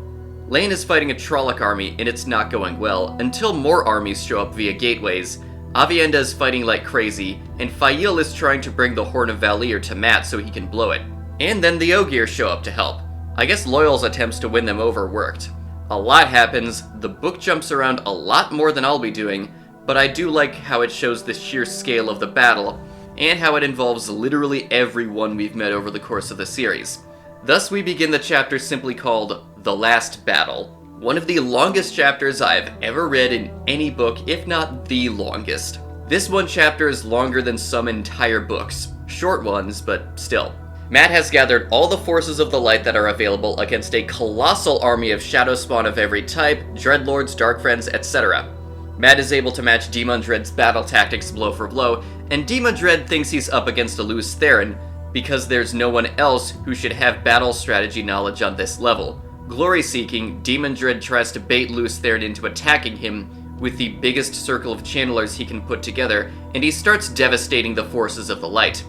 Lane is fighting a Trolloc army, and it's not going well, until more armies show up via gateways. Avienda is fighting like crazy, and Fail is trying to bring the Horn of Valir to Mat so he can blow it. And then the Ogier show up to help. I guess Loyal's attempts to win them over worked. A lot happens, the book jumps around a lot more than I'll be doing, but I do like how it shows the sheer scale of the battle, and how it involves literally everyone we've met over the course of the series. Thus we begin the chapter simply called The Last Battle, one of the longest chapters I've ever read in any book, if not the longest. This one chapter is longer than some entire books. Short ones, but still. Mat has gathered all the forces of the light that are available against a colossal army of shadow spawn of every type, dreadlords, dark friends, etc. Mat is able to match Demon Dread's battle tactics blow for blow, and Demon Dread thinks he's up against a Lews Therin, because there's no one else who should have battle strategy knowledge on this level. Glory-seeking, Demon Dread tries to bait Lews Therin into attacking him, with the biggest circle of channelers he can put together, and he starts devastating the forces of the light.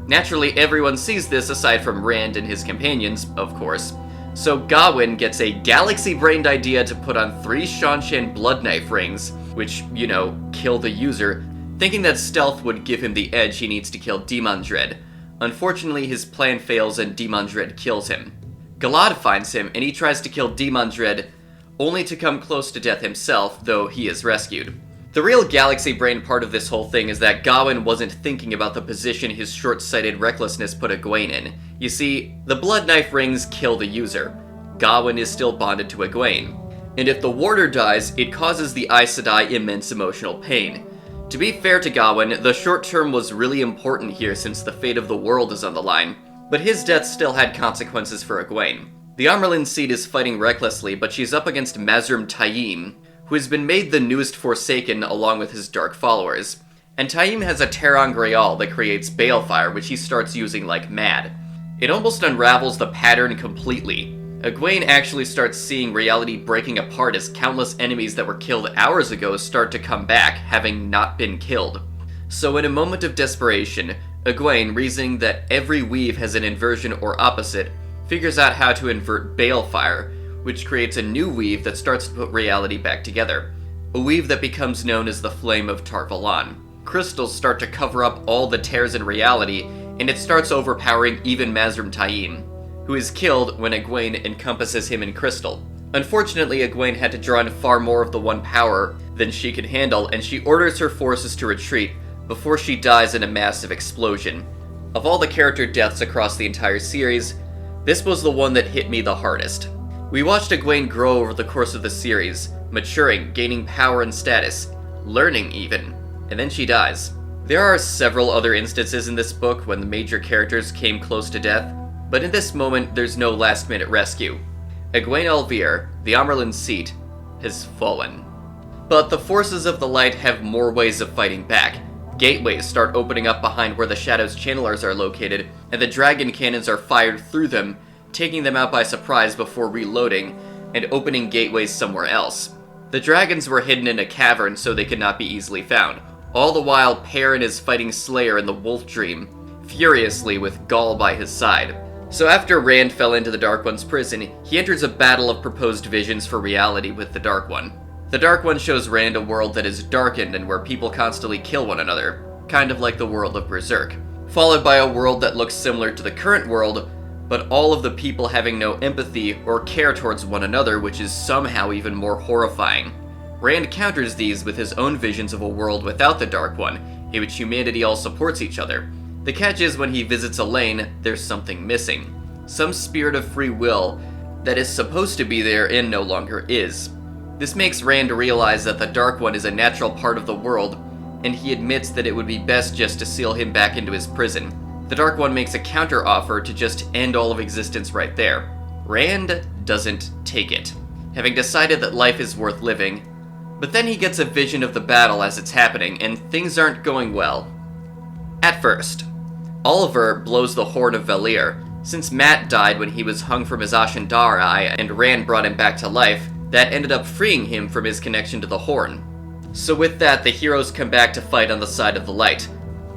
Naturally, everyone sees this aside from Rand and his companions, of course. So Gawain gets a galaxy-brained idea to put on 3 Shanshan blood knife rings, which, kill the user, thinking that stealth would give him the edge he needs to kill Demandred. Unfortunately, his plan fails and Demandred kills him. MacLeod finds him, and he tries to kill Demandred, only to come close to death himself, though he is rescued. The real galaxy-brain part of this whole thing is that Gawain wasn't thinking about the position his short-sighted recklessness put Egwene in. You see, the blood knife rings kill the user. Gawain is still bonded to Egwene. And if the warder dies, it causes the Aes Sedai immense emotional pain. To be fair to Gawain, the short term was really important here since the fate of the world is on the line, but his death still had consequences for Egwene. The Amaryllis Seed is fighting recklessly, but she's up against Mazrim Taim, who has been made the newest Forsaken along with his dark followers. And Taim has a Terran Greal that creates balefire, which he starts using like mad. It almost unravels the pattern completely. Egwene actually starts seeing reality breaking apart as countless enemies that were killed hours ago start to come back, having not been killed. So in a moment of desperation, Egwene, reasoning that every weave has an inversion or opposite, figures out how to invert balefire, which creates a new weave that starts to put reality back together. A weave that becomes known as the Flame of Tar Valon. Crystals start to cover up all the tears in reality, and it starts overpowering even Mazrim Taim, who is killed when Egwene encompasses him in crystal. Unfortunately, Egwene had to draw in far more of the one power than she could handle, and she orders her forces to retreat before she dies in a massive explosion. Of all the character deaths across the entire series, this was the one that hit me the hardest. We watched Egwene grow over the course of the series, maturing, gaining power and status, learning even, and then she dies. There are several other instances in this book when the major characters came close to death, but in this moment there's no last-minute rescue. Egwene Alvear, the Amaryllis Seat, has fallen. But the forces of the light have more ways of fighting back. Gateways start opening up behind where the Shadow's channelers are located, and the dragon cannons are fired through them, taking them out by surprise before reloading, and opening gateways somewhere else. The dragons were hidden in a cavern so they could not be easily found. All the while, Perrin is fighting Slayer in the Wolf Dream, furiously with Gaul by his side. So after Rand fell into the Dark One's prison, he enters a battle of proposed visions for reality with the Dark One. The Dark One shows Rand a world that is darkened and where people constantly kill one another, kind of like the world of Berserk, followed by a world that looks similar to the current world, but all of the people having no empathy or care towards one another, which is somehow even more horrifying. Rand counters these with his own visions of a world without the Dark One, in which humanity all supports each other. The catch is when he visits Elaine, there's something missing. Some spirit of free will that is supposed to be there and no longer is. This makes Rand realize that the Dark One is a natural part of the world, and he admits that it would be best just to seal him back into his prison. The Dark One makes a counter-offer to just end all of existence right there. Rand doesn't take it, having decided that life is worth living, but then he gets a vision of the battle as it's happening, and things aren't going well. At first. Oliver blows the horn of Valir. Since Matt died when he was hung from his Ashendar eye and Rand brought him back to life, that ended up freeing him from his connection to the horn. So with that, the heroes come back to fight on the side of the light.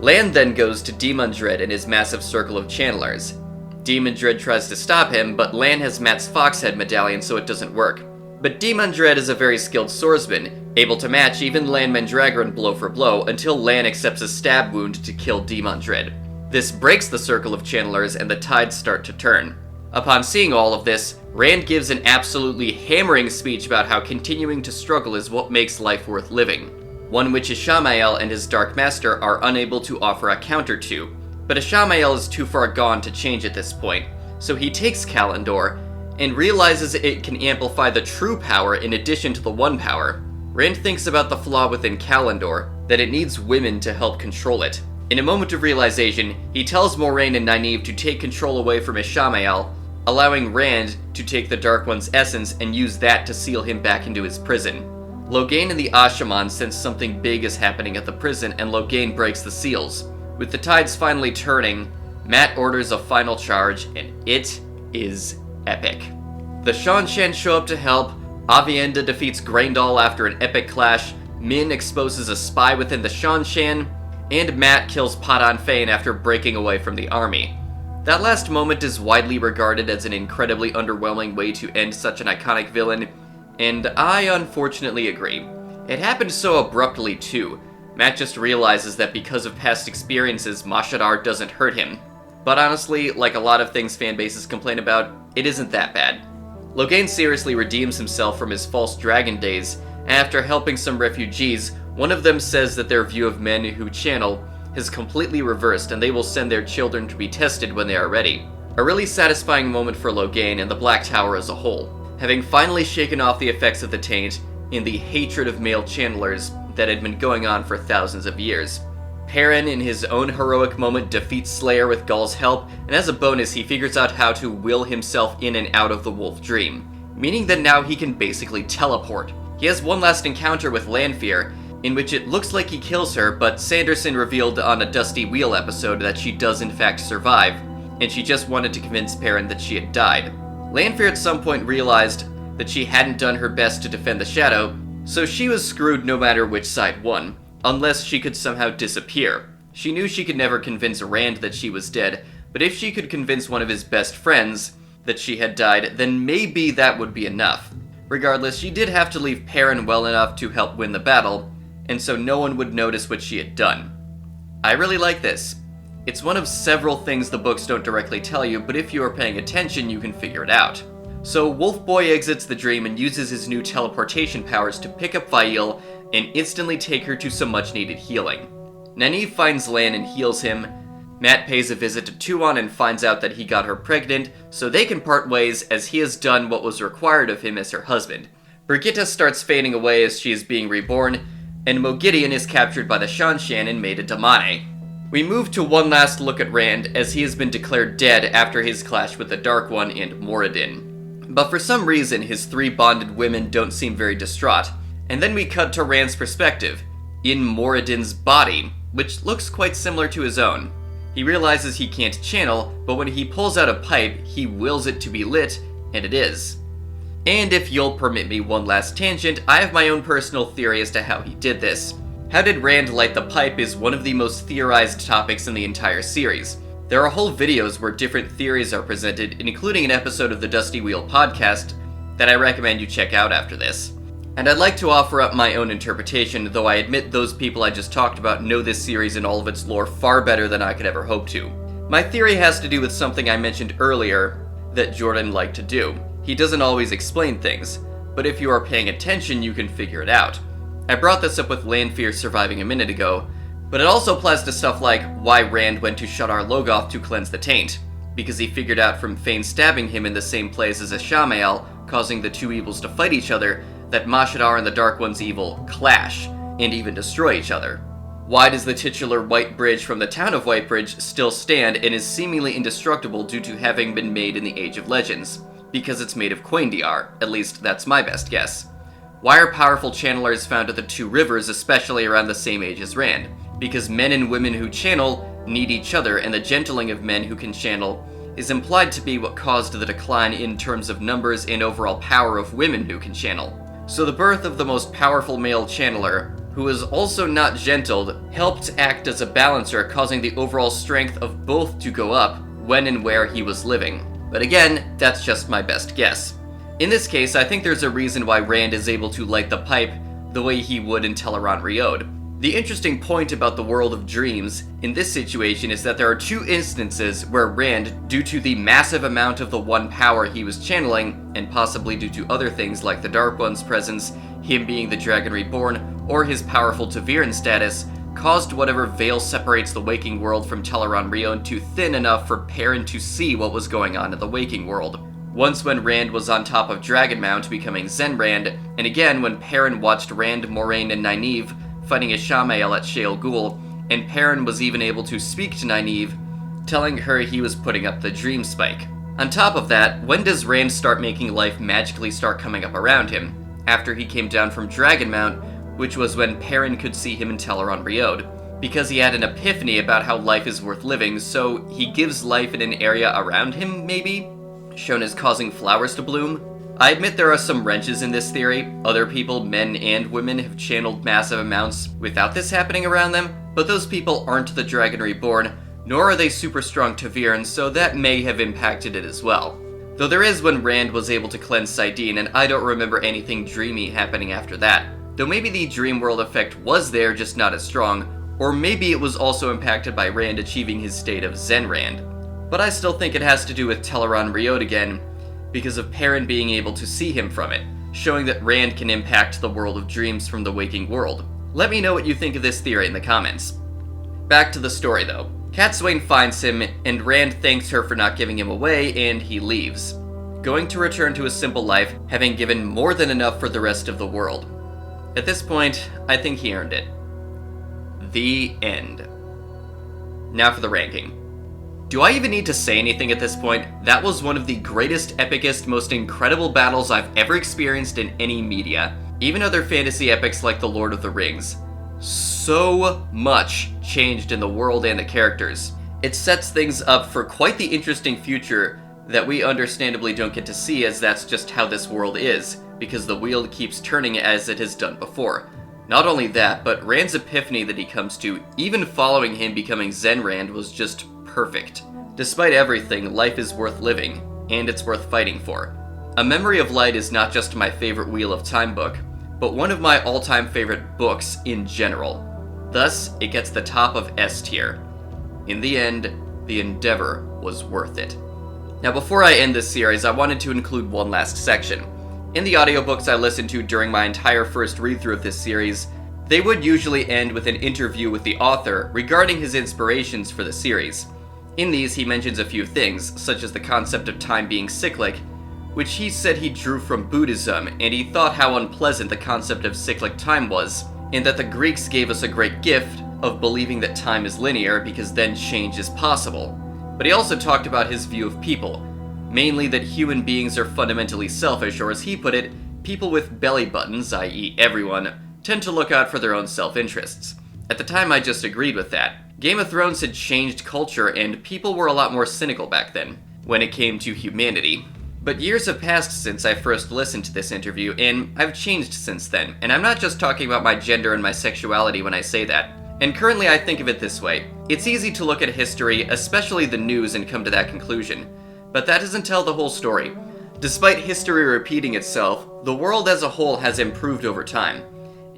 Lan then goes to Demandred and his massive circle of channelers. Demandred tries to stop him, but Lan has Matt's Foxhead medallion so it doesn't work. But Demandred is a very skilled swordsman, able to match even Lan Mandragoran blow for blow until Lan accepts a stab wound to kill Demandred. This breaks the circle of channelers and the tides start to turn. Upon seeing all of this, Rand gives an absolutely hammering speech about how continuing to struggle is what makes life worth living, one which Ishamael and his Dark Master are unable to offer a counter to. But Ishamael is too far gone to change at this point, so he takes Kalandor and realizes it can amplify the true power in addition to the one power. Rand thinks about the flaw within Kalandor, that it needs women to help control it. In a moment of realization, he tells Moraine and Nynaeve to take control away from Ishamael, allowing Rand to take the Dark One's essence and use that to seal him back into his prison. Logain and the Ashaman sense something big is happening at the prison, and Logain breaks the seals. With the tides finally turning, Matt orders a final charge, and it is epic. The Shanshan show up to help, Avienda defeats Graendal after an epic clash, Min exposes a spy within the Shanshan, and Matt kills Padan Fain after breaking away from the army. That last moment is widely regarded as an incredibly underwhelming way to end such an iconic villain, and I unfortunately agree. It happened so abruptly too. Matt just realizes that because of past experiences, Mashadar doesn't hurt him. But honestly, like a lot of things fanbases complain about, it isn't that bad. Logain seriously redeems himself from his false dragon days, and after helping some refugees, one of them says that their view of men who channel has completely reversed and they will send their children to be tested when they are ready. A really satisfying moment for Logain and the Black Tower as a whole, having finally shaken off the effects of the taint and the hatred of male channelers that had been going on for thousands of years. Perrin, in his own heroic moment, defeats Slayer with Gaul's help, and as a bonus he figures out how to will himself in and out of the wolf dream, meaning that now he can basically teleport. He has one last encounter with Lanfear, in which it looks like he kills her, but Sanderson revealed on a Dusty Wheel episode that she does in fact survive, and she just wanted to convince Perrin that she had died. Lanfear at some point realized that she hadn't done her best to defend the Shadow, so she was screwed no matter which side won, unless she could somehow disappear. She knew she could never convince Rand that she was dead, but if she could convince one of his best friends that she had died, then maybe that would be enough. Regardless, she did have to leave Perrin well enough to help win the battle, and so no one would notice what she had done. I really like this. It's one of several things the books don't directly tell you, but if you are paying attention, you can figure it out. So Wolf Boy exits the dream and uses his new teleportation powers to pick up Fail and instantly take her to some much-needed healing. Nynaeve finds Lan and heals him. Matt pays a visit to Tuon and finds out that he got her pregnant, so they can part ways as he has done what was required of him as her husband. Brigitte starts fading away as she is being reborn, and Moghedien is captured by the Shanshan and made a Damane. We move to one last look at Rand as he has been declared dead after his clash with the Dark One and Moradin. But for some reason, his 3 bonded women don't seem very distraught. And then we cut to Rand's perspective, in Moradin's body, which looks quite similar to his own. He realizes he can't channel, but when he pulls out a pipe, he wills it to be lit, and it is. And if you'll permit me one last tangent, I have my own personal theory as to how he did this. How did Rand light the pipe is one of the most theorized topics in the entire series. There are whole videos where different theories are presented, including an episode of the Dusty Wheel podcast that I recommend you check out after this. And I'd like to offer up my own interpretation, though I admit those people I just talked about know this series and all of its lore far better than I could ever hope to. My theory has to do with something I mentioned earlier that Jordan liked to do. He doesn't always explain things, but if you are paying attention, you can figure it out. I brought this up with Lanfear surviving a minute ago, but it also applies to stuff like why Rand went to Shadar Logoth to cleanse the taint, because he figured out from Fain stabbing him in the same place as Ashamael, causing the two evils to fight each other, that Mashadar and the Dark One's evil clash, and even destroy each other. Why does the titular White Bridge from the town of Whitebridge still stand and is seemingly indestructible due to having been made in the Age of Legends? Because it's made of Quaindiar, at least that's my best guess. Why are powerful channelers found at the Two Rivers, especially around the same age as Rand? Because men and women who channel need each other, and the gentling of men who can channel is implied to be what caused the decline in terms of numbers and overall power of women who can channel. So the birth of the most powerful male channeler, who is also not gentled, helped act as a balancer, causing the overall strength of both to go up when and where he was living. But again, that's just my best guess. In this case, I think there's a reason why Rand is able to light the pipe the way he would in Teleron Riode. The interesting point about the world of dreams in this situation is that there are 2 instances where Rand, due to the massive amount of the one power he was channeling, and possibly due to other things like the Dark One's presence, him being the Dragon Reborn, or his powerful Ta'veren status, caused whatever veil separates the waking world from Teleron Riode to thin enough for Perrin to see what was going on in the waking world. Once when Rand was on top of Dragonmount becoming Zen Rand, and again when Perrin watched Rand, Moraine, and Nynaeve fighting Ashamael at Shale Ghul, and Perrin was even able to speak to Nynaeve, telling her he was putting up the Dream Spike. On top of that, when does Rand start making life magically start coming up around him? After he came down from Dragonmount, which was when Perrin could see him in Teleron Riode, because he had an epiphany about how life is worth living, so he gives life in an area around him, maybe? Shown as causing flowers to bloom? I admit there are some wrenches in this theory. Other people, men and women, have channeled massive amounts without this happening around them, but those people aren't the Dragon Reborn, nor are they super strong Taviran, so that may have impacted it as well. Though there is when Rand was able to cleanse Saidin, and I don't remember anything dreamy happening after that. Though maybe the dream world effect was there, just not as strong, or maybe it was also impacted by Rand achieving his state of Zen Rand. But I still think it has to do with Teleron Riot again, because of Perrin being able to see him from it, showing that Rand can impact the world of dreams from the waking world. Let me know what you think of this theory in the comments. Back to the story though. Cat Swain finds him, and Rand thanks her for not giving him away, and he leaves, going to return to a simple life, having given more than enough for the rest of the world. At this point, I think he earned it. The end. Now for the ranking. Do I even need to say anything at this point? That was one of the greatest, epicest, most incredible battles I've ever experienced in any media. Even other fantasy epics like The Lord of the Rings. So much changed in the world and the characters. It sets things up for quite the interesting future that we understandably don't get to see, as that's just how this world is, because the wheel keeps turning as it has done before. Not only that, but Rand's epiphany that he comes to, even following him becoming Zen Rand, was just perfect. Despite everything, life is worth living, and it's worth fighting for. A Memory of Light is not just my favorite Wheel of Time book, but one of my all-time favorite books in general. Thus, it gets the top of S tier. In the end, the endeavor was worth it. Now before I end this series, I wanted to include one last section. In the audiobooks I listened to during my entire first read-through of this series, they would usually end with an interview with the author regarding his inspirations for the series. In these, he mentions a few things, such as the concept of time being cyclic, which he said he drew from Buddhism, and he thought how unpleasant the concept of cyclic time was, and that the Greeks gave us a great gift of believing that time is linear because then change is possible. But he also talked about his view of people, mainly that human beings are fundamentally selfish, or as he put it, people with belly buttons, i.e. everyone, tend to look out for their own self-interests. At the time I just agreed with that. Game of Thrones had changed culture, and people were a lot more cynical back then, when it came to humanity. But years have passed since I first listened to this interview, and I've changed since then, and I'm not just talking about my gender and my sexuality when I say that. And currently I think of it this way. It's easy to look at history, especially the news, and come to that conclusion. But that doesn't tell the whole story. Despite history repeating itself, the world as a whole has improved over time.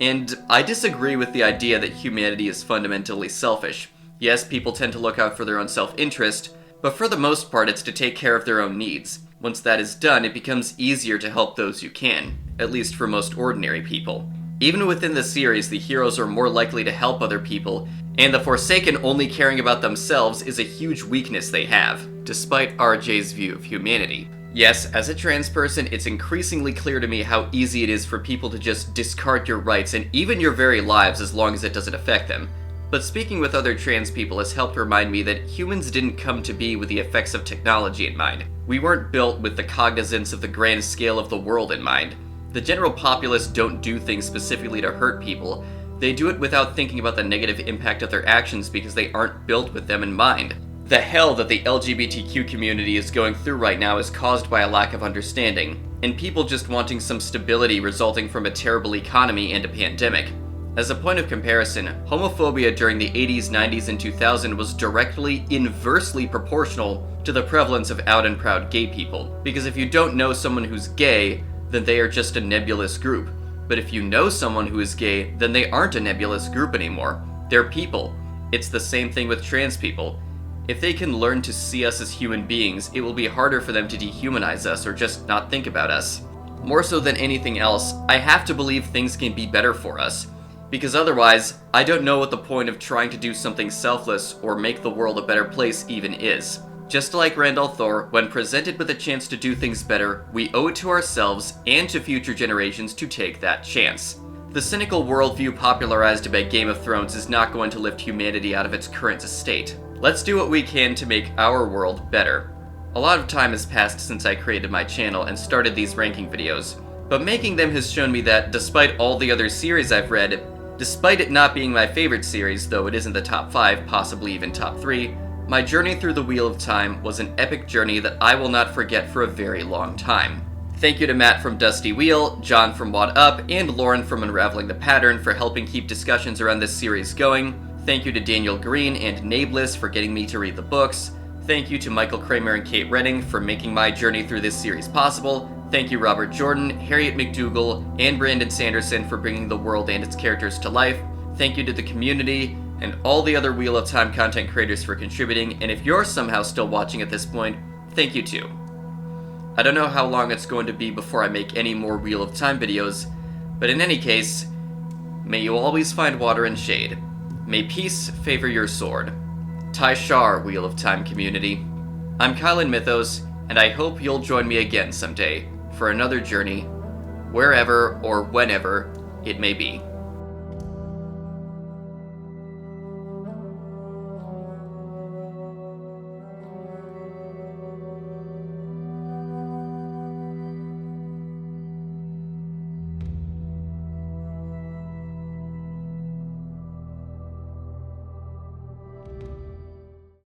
And I disagree with the idea that humanity is fundamentally selfish. Yes, people tend to look out for their own self-interest, but for the most part it's to take care of their own needs. Once that is done, it becomes easier to help those you can, at least for most ordinary people. Even within the series, the heroes are more likely to help other people, and the Forsaken only caring about themselves is a huge weakness they have, despite RJ's view of humanity. Yes, as a trans person, it's increasingly clear to me how easy it is for people to just discard your rights and even your very lives as long as it doesn't affect them. But speaking with other trans people has helped remind me that humans didn't come to be with the effects of technology in mind. We weren't built with the cognizance of the grand scale of the world in mind. The general populace don't do things specifically to hurt people. They do it without thinking about the negative impact of their actions because they aren't built with them in mind. The hell that the LGBTQ community is going through right now is caused by a lack of understanding, and people just wanting some stability resulting from a terrible economy and a pandemic. As a point of comparison, homophobia during the 80s, 90s, and 2000 was directly inversely proportional to the prevalence of out and proud gay people. Because if you don't know someone who's gay, then they are just a nebulous group. But if you know someone who is gay, then they aren't a nebulous group anymore. They're people. It's the same thing with trans people. If they can learn to see us as human beings, it will be harder for them to dehumanize us or just not think about us. More so than anything else, I have to believe things can be better for us. Because otherwise, I don't know what the point of trying to do something selfless or make the world a better place even is. Just like Randall Thor, when presented with a chance to do things better, we owe it to ourselves and to future generations to take that chance. The cynical worldview popularized by Game of Thrones is not going to lift humanity out of its current estate. Let's do what we can to make our world better. A lot of time has passed since I created my channel and started these ranking videos, but making them has shown me that despite all the other series I've read, despite it not being my favorite series, though it is in the top 5, possibly even top 3, my journey through the Wheel of Time was an epic journey that I will not forget for a very long time. Thank you to Matt from Dusty Wheel, John from Wad Up, and Lauren from Unraveling the Pattern for helping keep discussions around this series going. Thank you to Daniel Green and Nablus for getting me to read the books. Thank you to Michael Kramer and Kate Redding for making my journey through this series possible. Thank you Robert Jordan, Harriet McDougall, and Brandon Sanderson for bringing the world and its characters to life. Thank you to the community and all the other Wheel of Time content creators for contributing, and if you're somehow still watching at this point, thank you too. I don't know how long it's going to be before I make any more Wheel of Time videos, but in any case, may you always find water and shade. May peace favor your sword. Tai Shar, Wheel of Time community. I'm Kylan Mythos, and I hope you'll join me again someday for another journey, wherever or whenever it may be.